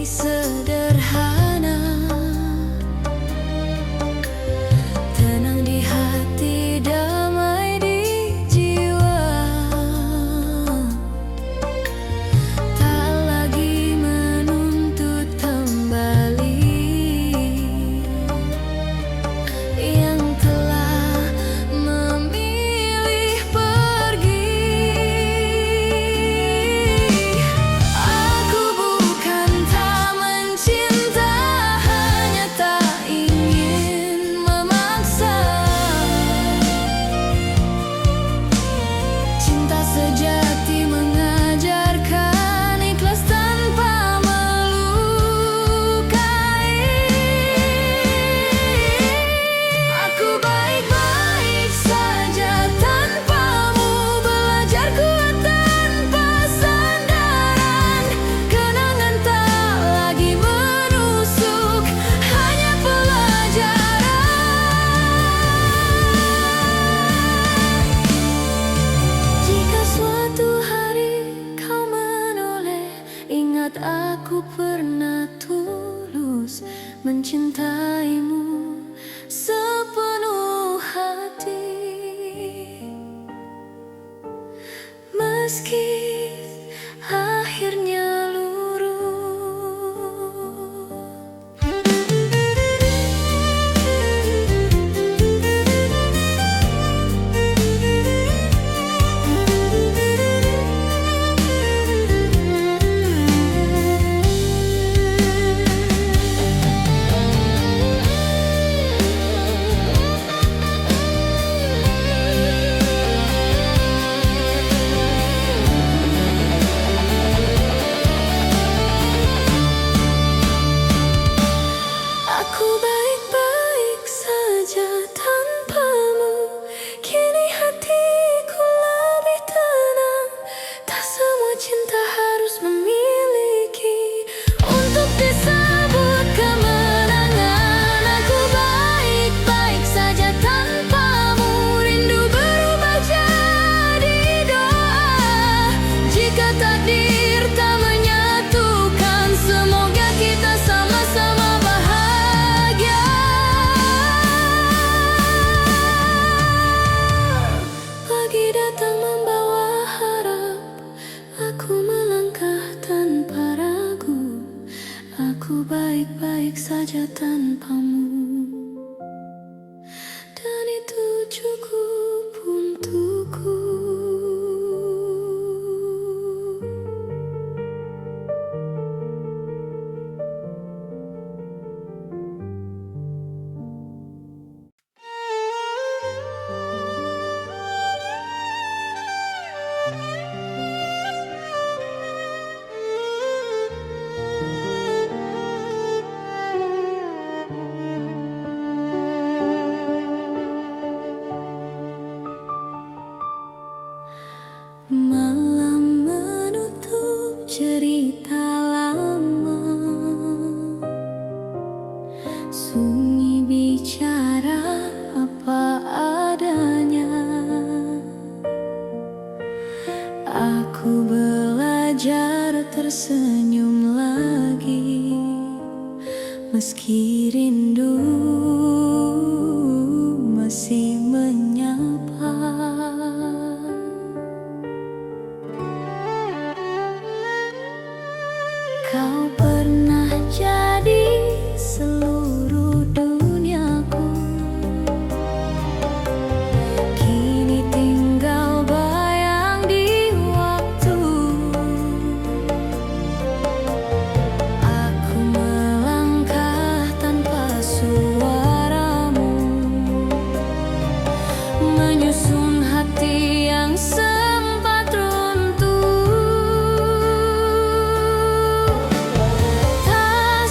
sederhana, tenang di hati, damai di jiwa. Tak lagi menuntut kembali yang telah memilih pergi. Aku bukan tak mencinta, hanya tak ingin memaksa. Cinta sejati mengajarkan ikhlas tanpa melukai. Aku baik-baik saja tanpamu, belajar kuat tanpa sandaran. Kenangan tak lagi menusuk, hanya pelajaran. Jika suatu hari kau menoleh, ingat aku pernah tulus mencintaimu sepenuh hati. Meski akhirnya luruh. Aku baik-baik saja tanpamu, kini hatiku lebih tenang. Tak semua cinta harus memiliki untuk disebut kemenangan. Aku baik-baik saja tanpamu, rindu berubah jadi doa. Jika takdir tak menyatukan, semoga kita sama-sama bahagia. Pagi datang membawa harap, aku melangkah tanpa ragu. Aku baik-baik saja tanpamu, dan itu cukup untukku. Malam menutup cerita lama, sunyi bicara apa adanya. Aku belajar tersenyum lagi, meski rindu masih menyapa. Kau pernah jadi seluruh duniaku, kini tinggal bayang di waktu. Aku melangkah tanpa suaramu, menyusun hati yang sempat runtuh. Tak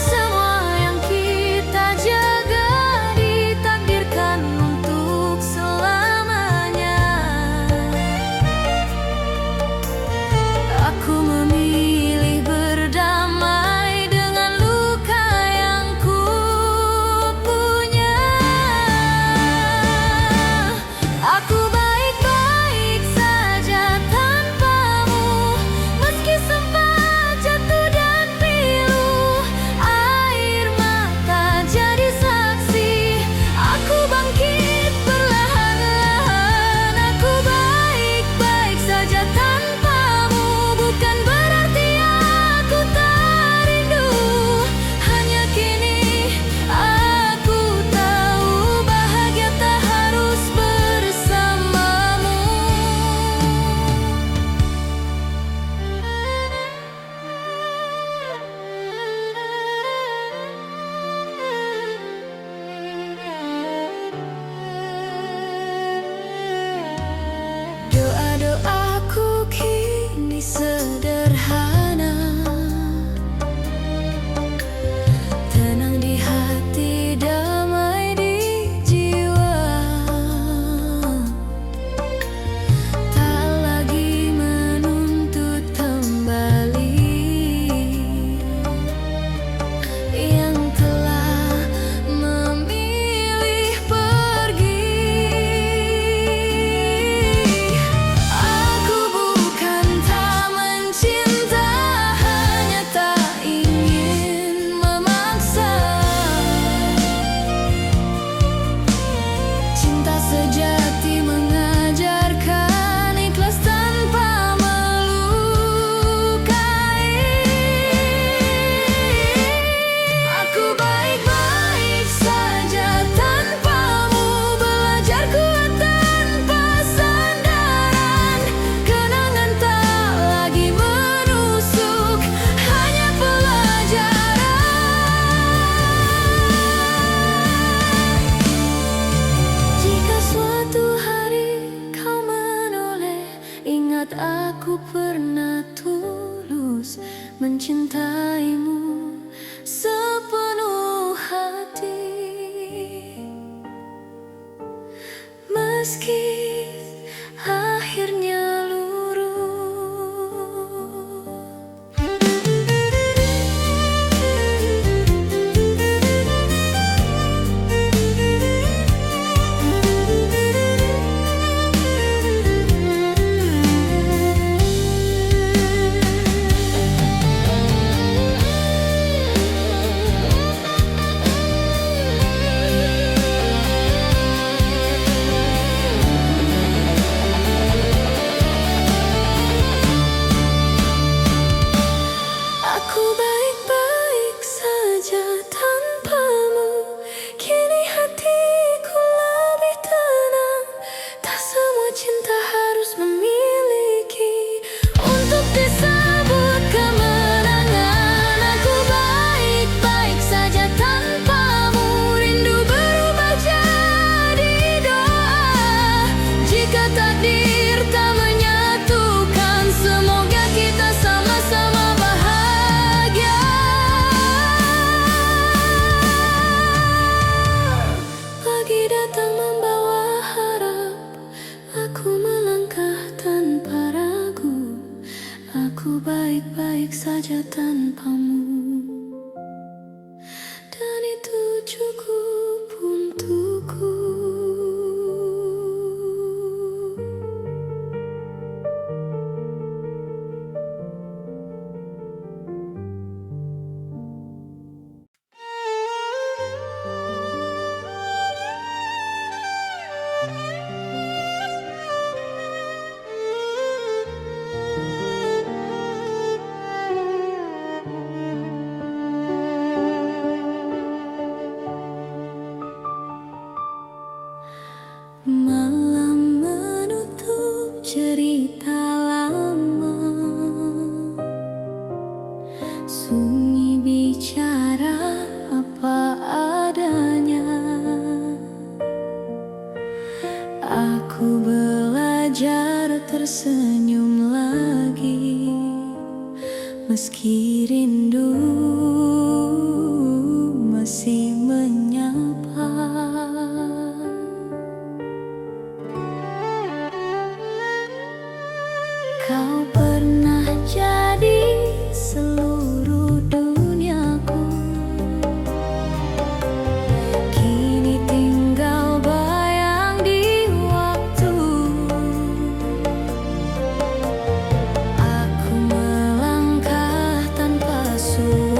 ingat aku pernah tulus mencintaimu sepenuh hati. Meski akhirnya aku baik-baik saja tanpamu. Kini hatiku lebih tenang. Tak semua cinta harus memiliki untuk disebut kemenangan. Aku baik-baik saja tanpamu. Rindu berubah jadi doa. Jika takdir tak menyatukan, semoga kita sama-sama bahagia. Pagi datang membawa harap, aku melangkah tanpa ragu. Aku baik-baik saja tanpamu, dan itu cukup untukku. Malam menutup cerita lama, sunyi bicara apa adanya. Aku belajar tersenyum lagi, meski rindu masih menyapa. Kau pernah jadi seluruh duniaku, kini tinggal bayang di waktu. Aku melangkah tanpa suara.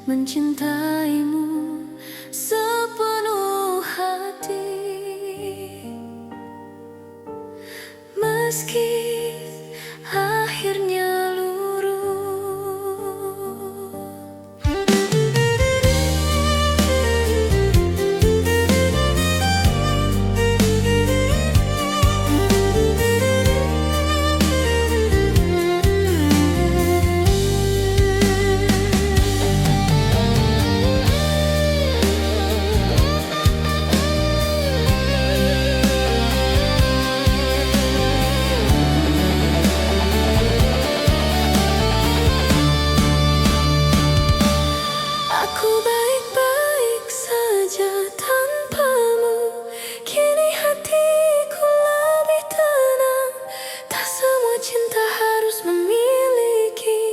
mencintaimu sepenuh hati. Meski akhirnya luruh, aku baik-baik saja tanpamu. Kini hatiku lebih tenang. Tak semua cinta harus memiliki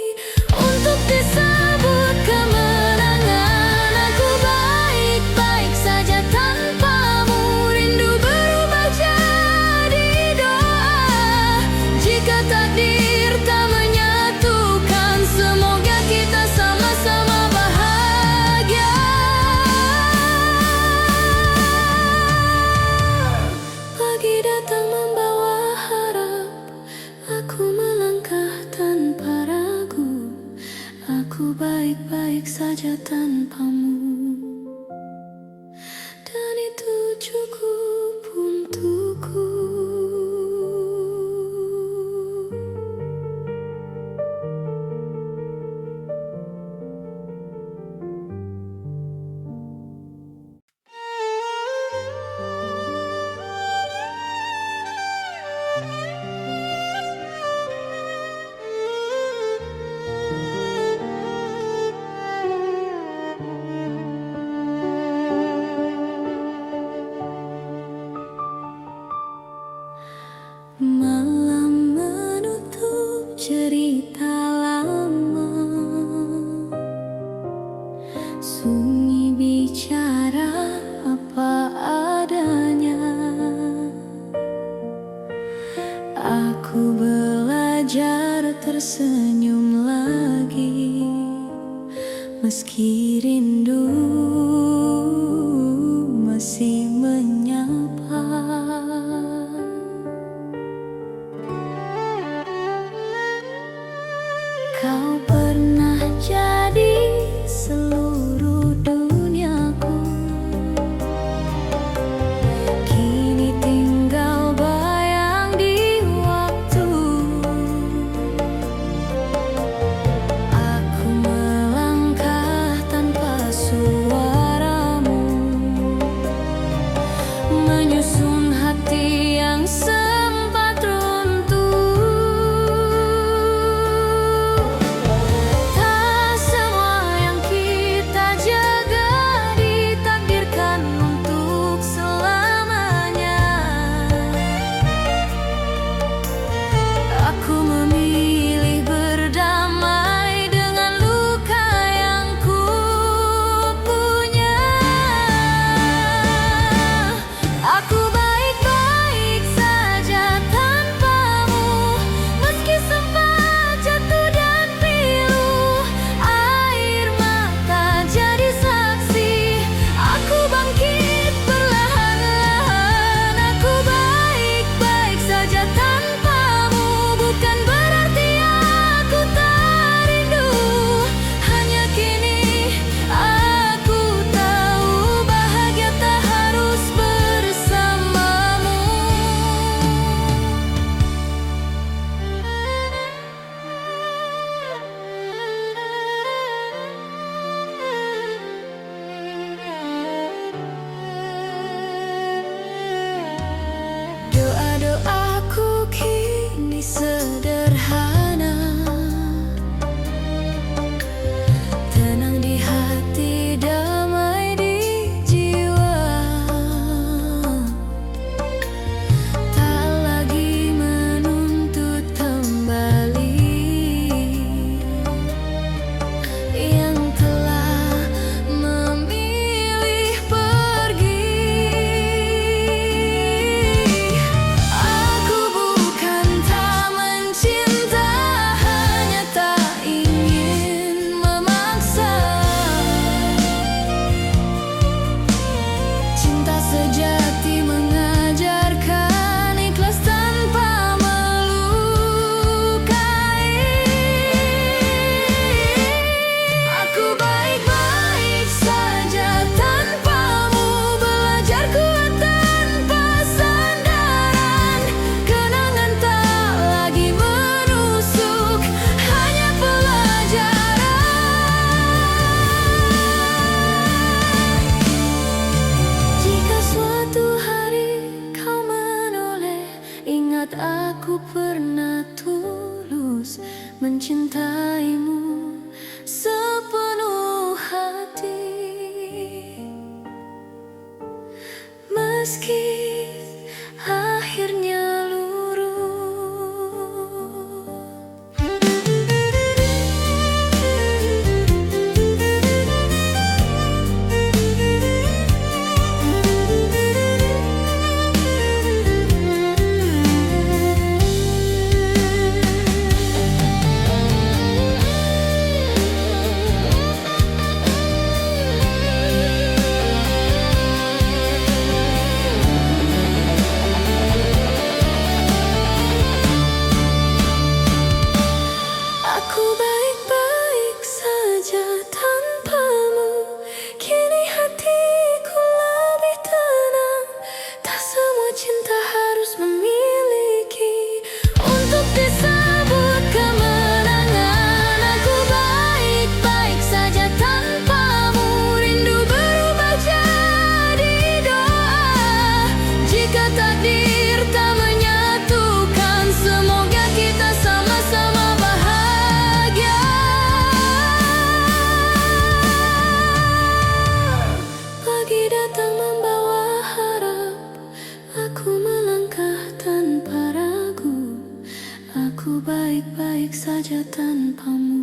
untuk disebut kemenangan. Aku baik-baik saja tanpamu. Rindu berubah jadi doa. Jika takdir tak menyatukan, semoga kita sama-sama bahagia. Pagi datang membawa harap, aku melangkah tanpa ragu. Aku baik-baik saja tanpamu, dan itu cukup untukku. Malam menutup cerita lama, sunyi bicara apa adanya. Aku belajar tersenyum lagi, meski rindu masih menyapa. Kau pernah jadi seluruh duniaku, kini tinggal bayang di waktu. Aku melangkah tanpa suaramu, meski akhirnya luruh. Aku baik-baik saja tanpamu. Kini hatiku lebih tenang. Tak semua cinta harus memiliki untuk disebut kemenangan. Aku baik-baik saja tanpamu. Rindu berubah jadi doa. Jika takdir tak menyatukan, semoga kita sama-sama bahagia. Pagi datang membawa harap. Aku melangkah tanpa ragu. Aku baik-baik saja tanpamu.